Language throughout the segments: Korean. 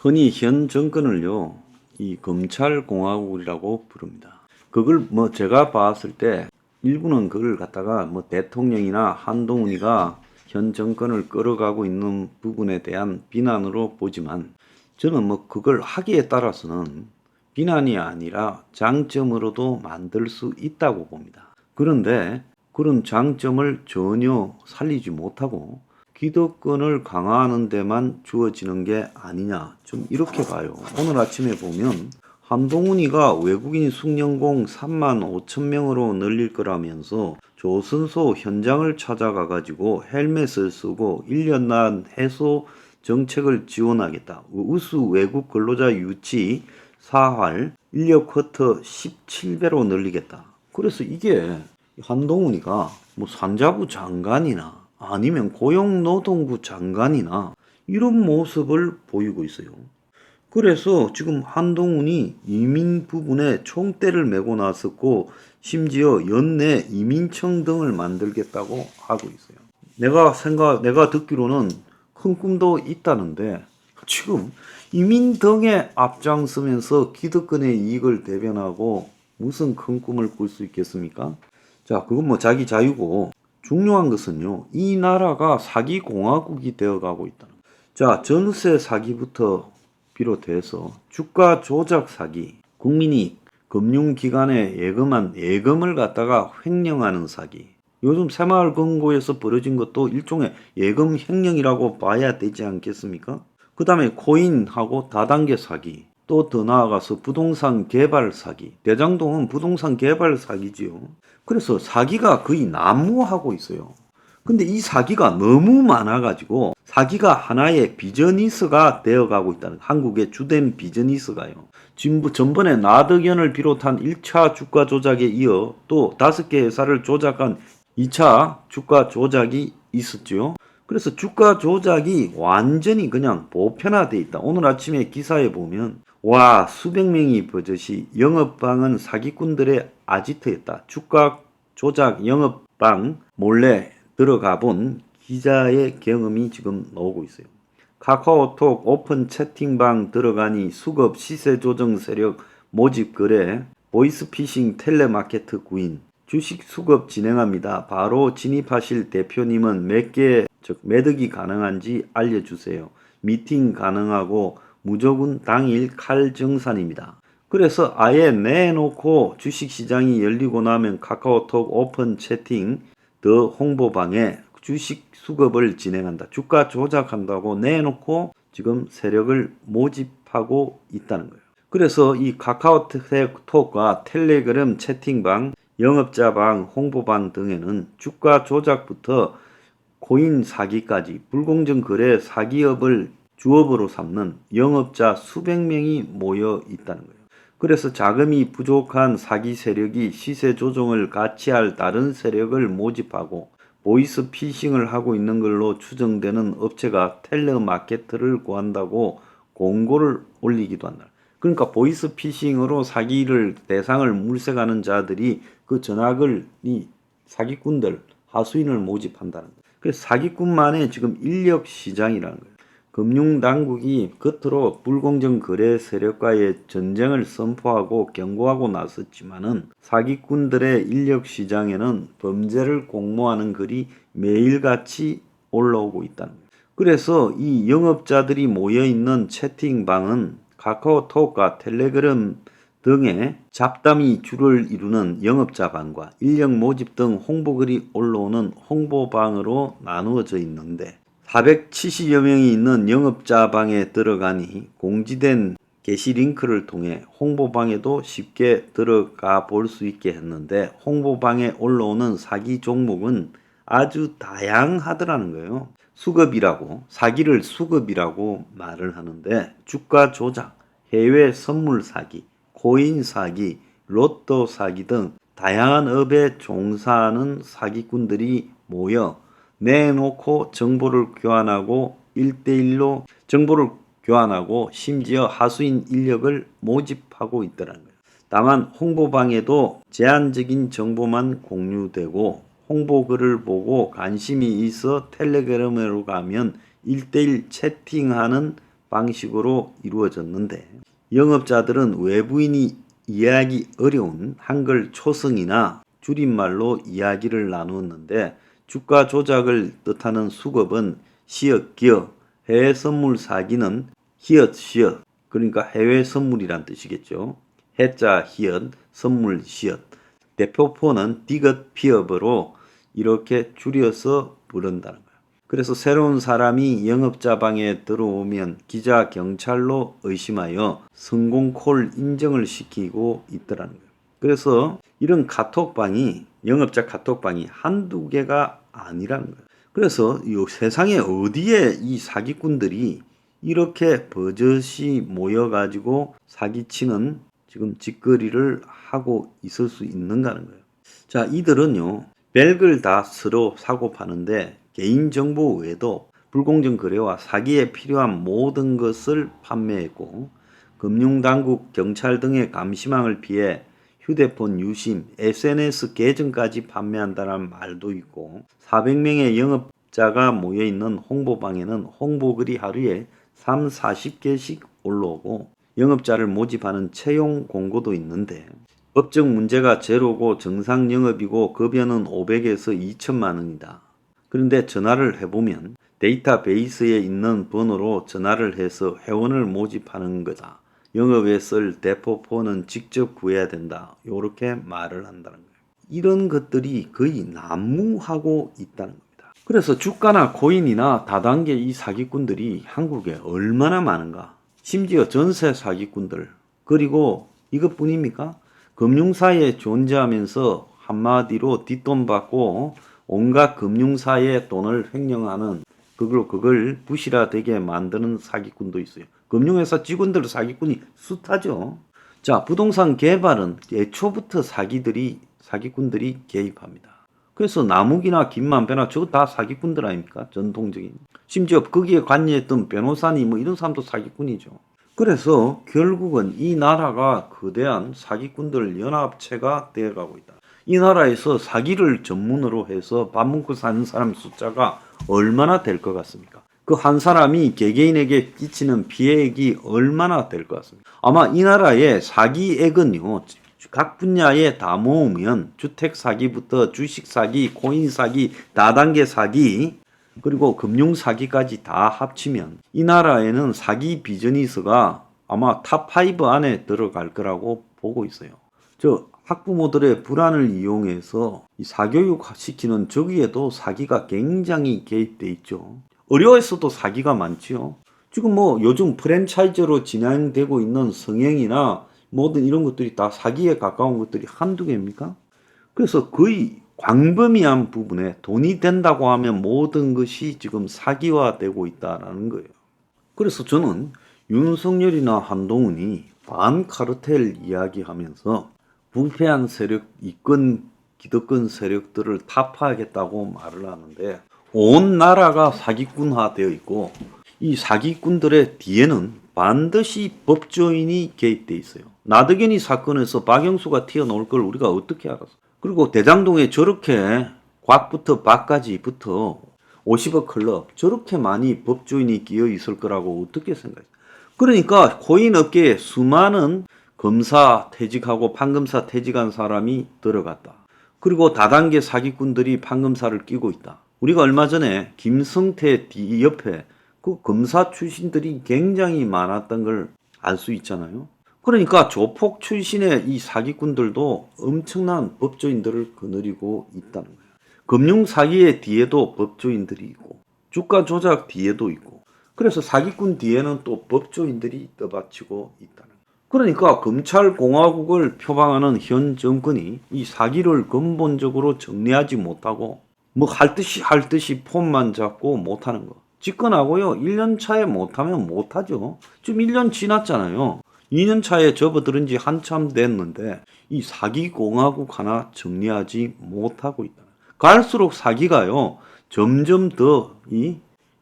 흔히 현 정권을요, 이 검찰공화국이라고 부릅니다. 그걸 제가 봤을 때 일부는 그걸 갖다가 대통령이나 한동훈이가 현 정권을 끌어가고 있는 부분에 대한 비난으로 보지만 저는 그걸 하기에 따라서는 비난이 아니라 장점으로도 만들 수 있다고 봅니다. 그런데 그런 장점을 전혀 살리지 못하고 기득권을 강화하는 데만 주어지는 게 아니냐, 좀 이렇게 봐요. 오늘 아침에 보면 한동훈이가 외국인 숙련공 3만 5천 명으로 늘릴 거라면서 조선소 현장을 찾아가 가지고 헬멧을 쓰고 1년 난 해소 정책을 지원하겠다. 우수 외국 근로자 유치 4할 인력 쿼터 17배로 늘리겠다. 그래서 이게 한동훈이가 산자부 장관이나 아니면 고용노동부 장관이나 이런 모습을 보이고 있어요. 그래서 지금 한동훈이 이민 부분에 총대를 메고 나섰고 심지어 연내 이민청 등을 만들겠다고 하고 있어요. 내가 듣기로는 큰 꿈도 있다는데 지금 이민 등에 앞장서면서 기득권의 이익을 대변하고 무슨 큰 꿈을 꿀 수 있겠습니까? 자, 그건 자기 자유고 중요한 것은요, 이 나라가 사기 공화국이 되어가고 있다는 거예요. 자, 전세 사기부터 비롯해서 주가 조작 사기, 국민이 금융기관에 예금한 예금을 갖다가 횡령하는 사기. 요즘 새마을금고에서 벌어진 것도 일종의 예금 횡령이라고 봐야 되지 않겠습니까? 그 다음에 코인하고 다단계 사기, 또 더 나아가서 부동산 개발 사기. 대장동은 부동산 개발 사기지요. 그래서 사기가 거의 난무하고 있어요. 근데 이 사기가 너무 많아가지고 사기가 하나의 비즈니스가 되어가고 있다는, 한국의 주된 비즈니스가요. 전번에 나덕연을 비롯한 1차 주가 조작에 이어 또 5개 회사를 조작한 2차 주가 조작이 있었죠. 그래서 주가 조작이 완전히 그냥 보편화돼 있다. 오늘 아침에 기사에 보면 와, 수백 명이 버젓이 영업방은 사기꾼들의 아지트였다. 주가 조작 영업방 몰래 들어가 본 기자의 경험이 지금 나오고 있어요. 카카오톡 오픈 채팅방 들어가니 수급 시세 조정 세력 모집 거래, 보이스피싱 텔레마케트 구인, 주식 수급 진행합니다. 바로 진입하실 대표님은 몇 개, 즉 매득이 가능한지 알려주세요. 미팅 가능하고 무조건 당일 칼정산입니다. 그래서 아예 내놓고 주식시장이 열리고 나면 카카오톡 오픈 채팅 더 홍보방에 주식 수급을 진행한다. 주가 조작한다고 내놓고 지금 세력을 모집하고 있다는 거예요. 그래서 이 카카오톡과 텔레그램 채팅방, 영업자방, 홍보방 등에는 주가 조작부터 코인 사기까지 불공정 거래 사기업을 주업으로 삼는 영업자 수백 명이 모여 있다는 거예요. 그래서 자금이 부족한 사기 세력이 시세 조정을 같이 할 다른 세력을 모집하고 보이스 피싱을 하고 있는 걸로 추정되는 업체가 텔레마케터를 구한다고 공고를 올리기도 한다. 그러니까 보이스 피싱으로 사기를 대상을 물색하는 자들이 그 전학을 이 사기꾼들, 하수인을 모집한다는 거예요. 그래서 사기꾼만의 지금 인력 시장이라는 거예요. 금융당국이 겉으로 불공정 거래 세력과의 전쟁을 선포하고 경고하고 나섰지만은 사기꾼들의 인력 시장에는 범죄를 공모하는 글이 매일같이 올라오고 있다는 거예요. 그래서 이 영업자들이 모여있는 채팅방은 카카오톡과 텔레그램 등의 잡담이 주를 이루는 영업자방과 인력 모집 등 홍보글이 올라오는 홍보방으로 나누어져 있는데 470여 명이 있는 영업자방에 들어가니 공지된 게시 링크를 통해 홍보방에도 쉽게 들어가 볼 수 있게 했는데 홍보방에 올라오는 사기 종목은 아주 다양하더라는 거예요. 수급이라고, 사기를 수급이라고 말을 하는데 주가 조작, 해외 선물 사기, 코인 사기, 로또 사기 등 다양한 업에 종사하는 사기꾼들이 모여 내놓고 정보를 교환하고 1대1로 정보를 교환하고 심지어 하수인 인력을 모집하고 있더라는 거예요. 다만 홍보방에도 제한적인 정보만 공유되고 홍보글을 보고 관심이 있어 텔레그램으로 가면 1대1 채팅하는 방식으로 이루어졌는데 영업자들은 외부인이 이해하기 어려운 한글 초성이나 줄임말로 이야기를 나누었는데 주가 조작을 뜻하는 수급은 시엇 기어, 해외 선물 사기는 히읗 시엇, 그러니까 해외 선물이란 뜻이겠죠. 해자 히읗, 선물 시엇, 대표포는 디귿 피업으로 이렇게 줄여서 부른다는 거예요. 그래서 새로운 사람이 영업자 방에 들어오면 기자 경찰로 의심하여 성공콜 인정을 시키고 있더라는 거예요. 그래서 이런 카톡방이 영업자 카톡방이 한두 개가 아니라는 거예요. 그래서 이 세상에 어디에 이 사기꾼들이 이렇게 버젓이 모여가지고 사기치는 지금 짓거리를 하고 있을 수 있는가는 거예요. 자, 이들은요, 별걸 다 서로 사고 파는데 개인정보 외에도 불공정 거래와 사기에 필요한 모든 것을 판매했고 금융당국, 경찰 등의 감시망을 피해 휴대폰 유심, SNS 계정까지 판매한다는 말도 있고 400명의 영업자가 모여있는 홍보방에는 홍보글이 하루에 3, 40개씩 올라오고 영업자를 모집하는 채용 공고도 있는데 법적 문제가 제로고 정상 영업이고 급여는 500에서 2천만 원이다. 그런데 전화를 해보면 데이터베이스에 있는 번호로 전화를 해서 회원을 모집하는 거다. 영업에 쓸 대포폰은 직접 구해야 된다. 이렇게 말을 한다는 거예요. 이런 것들이 거의 난무하고 있다는 겁니다. 그래서 주가나 코인이나 다단계 이 사기꾼들이 한국에 얼마나 많은가. 심지어 전세 사기꾼들. 그리고 이것뿐입니까? 금융사에 존재하면서 한마디로 뒷돈 받고 온갖 금융사의 돈을 횡령하는 그걸 부실화되게 만드는 사기꾼도 있어요. 금융회사 직원들 사기꾼이 숱하죠. 자, 부동산 개발은 애초부터 사기꾼들이 개입합니다. 그래서 나무기나 김만배나 저거 다 사기꾼들 아닙니까? 전통적인. 심지어 거기에 관여했던 변호사니 뭐 이런 사람도 사기꾼이죠. 그래서 결국은 이 나라가 거대한 사기꾼들 연합체가 되어가고 있다. 이 나라에서 사기를 전문으로 해서 밥 먹고 사는 사람 숫자가 얼마나 될 것 같습니까? 그 한 사람이 개개인에게 끼치는 피해액이 얼마나 될 것 같습니까? 아마 이 나라의 사기액은요, 각 분야에 다 모으면 주택 사기부터 주식 사기, 코인 사기, 다단계 사기, 그리고 금융 사기까지 다 합치면 이 나라에는 사기 비즈니스가 아마 탑5 안에 들어갈 거라고 보고 있어요. 학부모들의 불안을 이용해서 이 사교육 시키는 저기에도 사기가 굉장히 개입돼 있죠. 의료에서도 사기가 많지요. 지금 뭐 요즘 프랜차이즈로 진행되고 있는 성형이나 모든 이런 것들이 다 사기에 가까운 것들이 한두 개입니까? 그래서 거의 광범위한 부분에 돈이 된다고 하면 모든 것이 지금 사기화되고 있다는 거예요. 그래서 저는 윤석열이나 한동훈이 반카르텔 이야기하면서 부패한 세력, 이권, 기득권 세력들을 타파하겠다고 말을 하는데 온 나라가 사기꾼화 되어 있고 이 사기꾼들의 뒤에는 반드시 법조인이 개입되어 있어요. 나덕현이 사건에서 박영수가 튀어나올 걸 우리가 어떻게 알았어? 그리고 대장동에 저렇게 곽부터 박까지부터 50억 클럽 저렇게 많이 법조인이 끼어 있을 거라고 어떻게 생각했어요? 그러니까 코인 업계에 수많은 검사 퇴직하고 판검사 퇴직한 사람이 들어갔다. 그리고 다단계 사기꾼들이 판검사를 끼고 있다. 우리가 얼마 전에 김성태 옆에 그 검사 출신들이 굉장히 많았던 걸 알 수 있잖아요. 그러니까 조폭 출신의 이 사기꾼들도 엄청난 법조인들을 거느리고 있다는 거예요. 금융 사기의 뒤에도 법조인들이 있고 주가 조작 뒤에도 있고 그래서 사기꾼 뒤에는 또 법조인들이 떠받치고 있다는 거예요. 그러니까 검찰공화국을 표방하는 현 정권이 이 사기를 근본적으로 정리하지 못하고 뭐 할 듯이 폼만 잡고 못하는 거. 집권하고요. 1년 차에 못하면 못하죠. 지금 1년 지났잖아요. 2년 차에 접어들은 지 한참 됐는데 이 사기공화국 하나 정리하지 못하고 있다. 갈수록 사기가요. 점점 더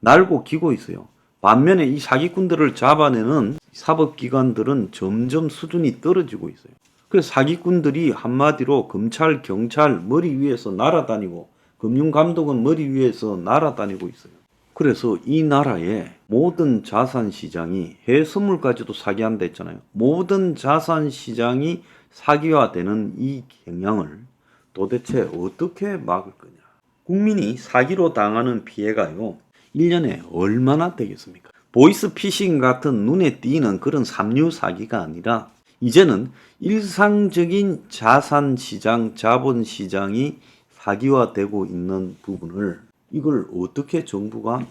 날고 기고 있어요. 반면에 이 사기꾼들을 잡아내는 사법기관들은 점점 수준이 떨어지고 있어요. 그래서 사기꾼들이 한마디로 검찰, 경찰 머리 위에서 날아다니고 금융감독은 머리 위에서 날아다니고 있어요. 그래서 이 나라의 모든 자산 시장이 해외 선물까지도 사기한다 했잖아요. 모든 자산 시장이 사기화되는 이 경향을 도대체 어떻게 막을 거냐. 국민이 사기로 당하는 피해가요, 1년에 얼마나 되겠습니까? 보이스피싱 같은 눈에 띄는 그런 삼류 사기가 아니라 이제는 일상적인 자산 시장, 자본 시장이 사기화되고 있는 부분을 이걸 어떻게 정부가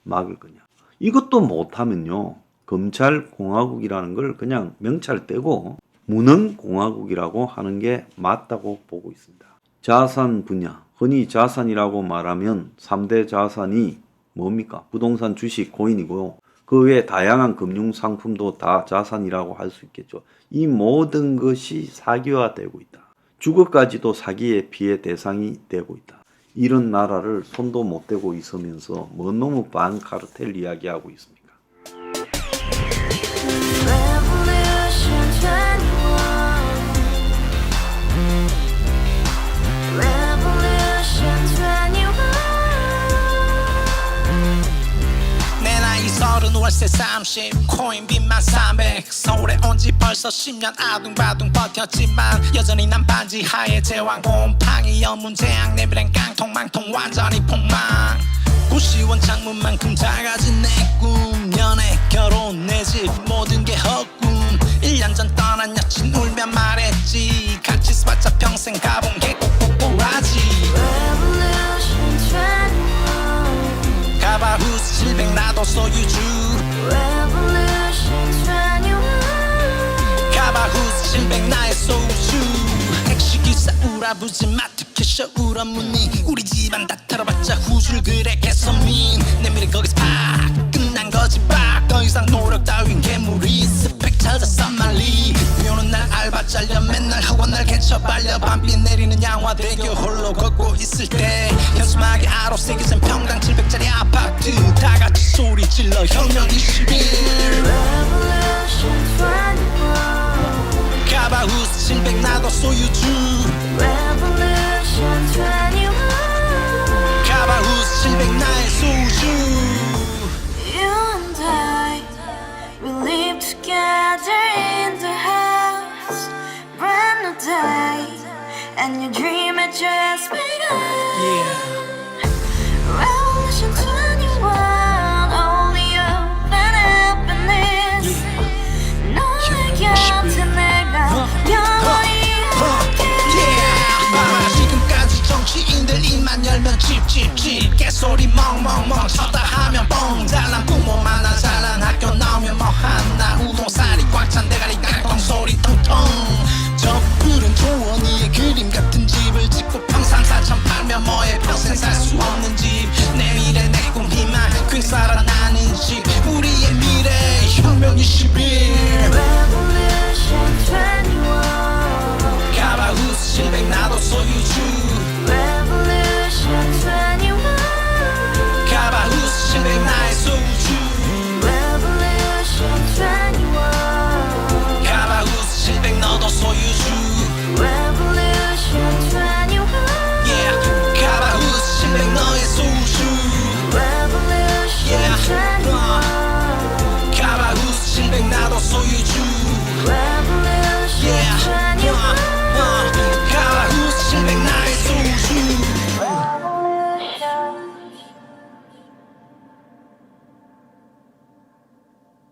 막을 거냐. 이것도 못하면요, 검찰공화국이라는 걸 그냥 명찰 떼고 무능공화국이라고 하는 게 맞다고 보고 있습니다. 자산 분야, 흔히 자산이라고 말하면 3대 자산이 뭡니까? 부동산, 주식, 코인이고요. 그 외에 다양한 금융상품도 다 자산이라고 할 수 있겠죠. 이 모든 것이 사기화되고 있다. 주거까지도 사기의 피해 대상이 되고 있다. 이런 나라를 손도 못 대고 있으면서 뭔 놈의 반카르텔 이야기하고 있습니까? 월세 30 코인빚만 300 서울에 온지 벌써 10년 아둥바둥 버텼지만 여전히 난 반지 하에 제왕 곰팡이 연문 재앙 내비랭 깡통 망통 완전히 폭망 고시원 창문만큼 작아진 내 꿈 연애 결혼 내 집 모든 게 헛꿈 1년 전 떠난 여친 울며 말했지 같이 써봤자 평생 가본 게 꼭꼭꼬라지 가바후스 700 나도 소유주 가바후스 700 나의 소주 택시기사 우라부지 마트 캐셔 울어무니 우리 집안 다 털어봤자 후줄 그래 개선민 내미래 거기서 팍 끝난 거지 팍 더 이상 노력 따윈 괴물이 스펙 찾아서 말리 비오는 날 알바 잘려 맨날 학원 날 개쳐 발려 밤비 내리는 양화대교 홀로 걷고 있을 때 현수막에 아로 새겨진 평당 700짜리 아파트 다같이 소리 질러 혁명 21 가바후스 700 나도 소유주 가바후스 700 나의 소주 Together in the house, brand new day, and your dream had just begun. Revolution 21, only open happiness. 너의 곁에 내가 영원히 함께. 지금까지 정치인들 입만 열면 찝찝찝